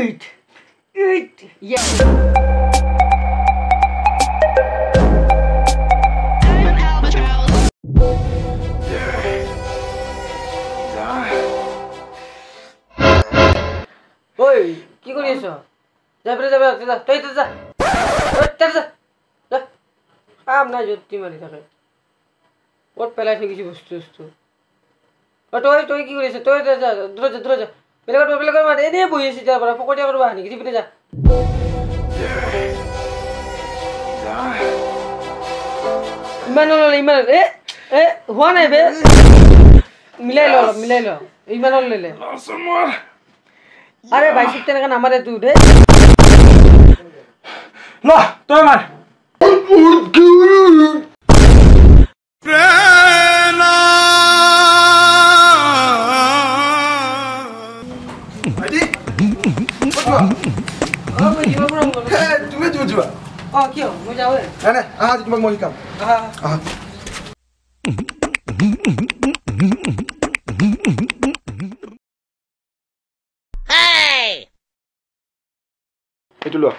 Eat. Eat. Yeah. Oi, কি কৰি আছ? যা তই যা। কাম নাই জতি মাৰি থাকে। ক'ত পেলাই থৈ গৈছি বস্তু। তই কি কৰি আছ? তই যা দূৰত যা। বেলেগৰ মাত এনেই বহি আছি তাৰ পৰা ফকতীয়া কৰিব আনি কিছু পিনে যা। ইমান এ হোৱা নাই বে। মিলাই ল ইমান ললে আরে বাইশিক তেনেকা নামারে তুই রে ল তই মার itu loh.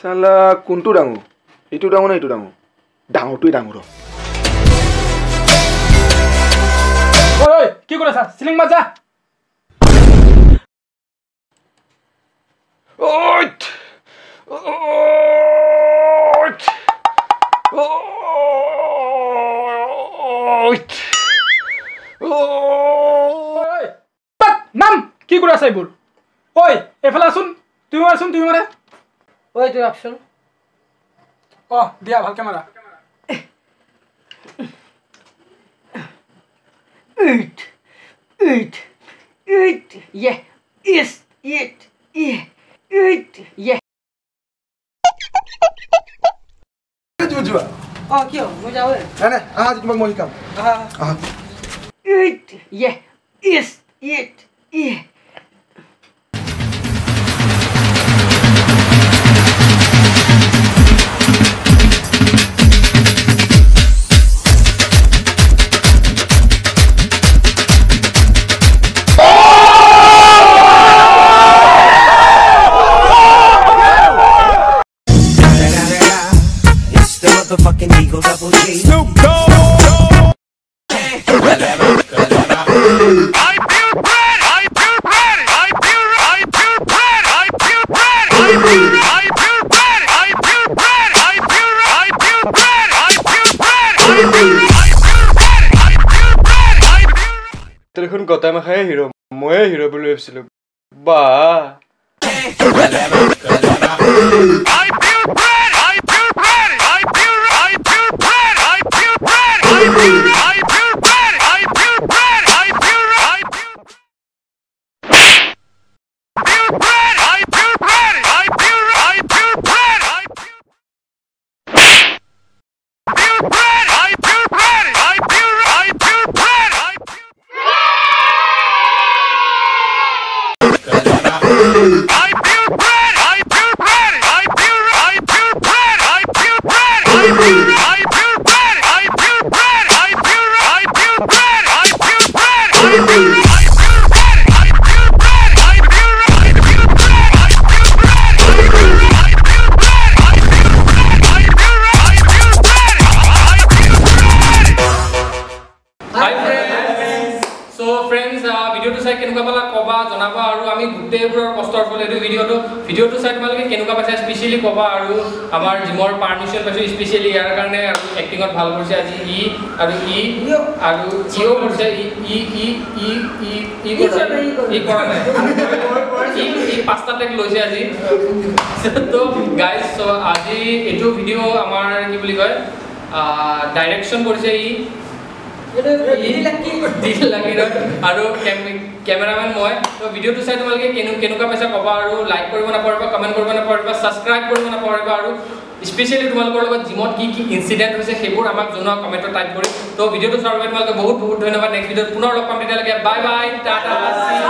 Salah kuntu dangu. Itu dangu na itu dangu. Dangu tu dangu ro. Oi, কি করে স্যার? সিলিং মাজা। ওইট। ওইট। ওইট। ওই নাম কি করে আছে বল ওই এফালে আসুন তুই মারে ওই তুই অপশন ও দিয়া ভাল camera eat yeah yes eat yeah Coba. Oh, kyo, mau jauh. Nah, cuma mau hikam. Eat, yeah, yes, eat, yeah. Fucking Eagle Double G. Snoop Dogg. দেখোন গতা মাখাই হিৰো ময়ে হিৰো বুলি ভাবিছিলো বা ভিডিওটো চাই তোমালোকে কেনেকুৱা পাইছা স্পেশালি কবা আৰু আমাৰ জিমৰ পাৰমিশন পাইছো স্পেশালি ইয়াৰ কাৰণে আৰু এক্টিংত ভাল কৰিছে আজি আৰু জিও কৰিছে কৰিছে কৰা নাই পাঁচটা টেক লৈছে আজি তো গাইজ সো আজি এটো ভিডিও আমাৰ কি বুলি কয় ডাইৰেকশন কৰিছে আৰু ক্যামেৰাম্যান মই তো ভিডিওটো চাই তোমালোকে কেনেকুৱা পাইছা কবা আৰু লাইক কৰিব নাপাৰিবা কমেন্ট কৰিব নাপাৰিবা সাবস্ক্ৰাইব কৰিব নাপাৰিবা আৰু স্পেশালি তোমালোকৰ লগত জিমত কি ইনসিডেন্ট হৈছে সেইবোৰ আমাক জনোৱা কমেন্টত টাইপ কৰি তো ভিডিওটো চাবৰ বাবে তোমালোকে বহুত ধন্যবাদ নেক্সট ভিডিওত পুনৰ লগ পাম তেতিয়ালৈকে বাই বাই টাটা সি ইউ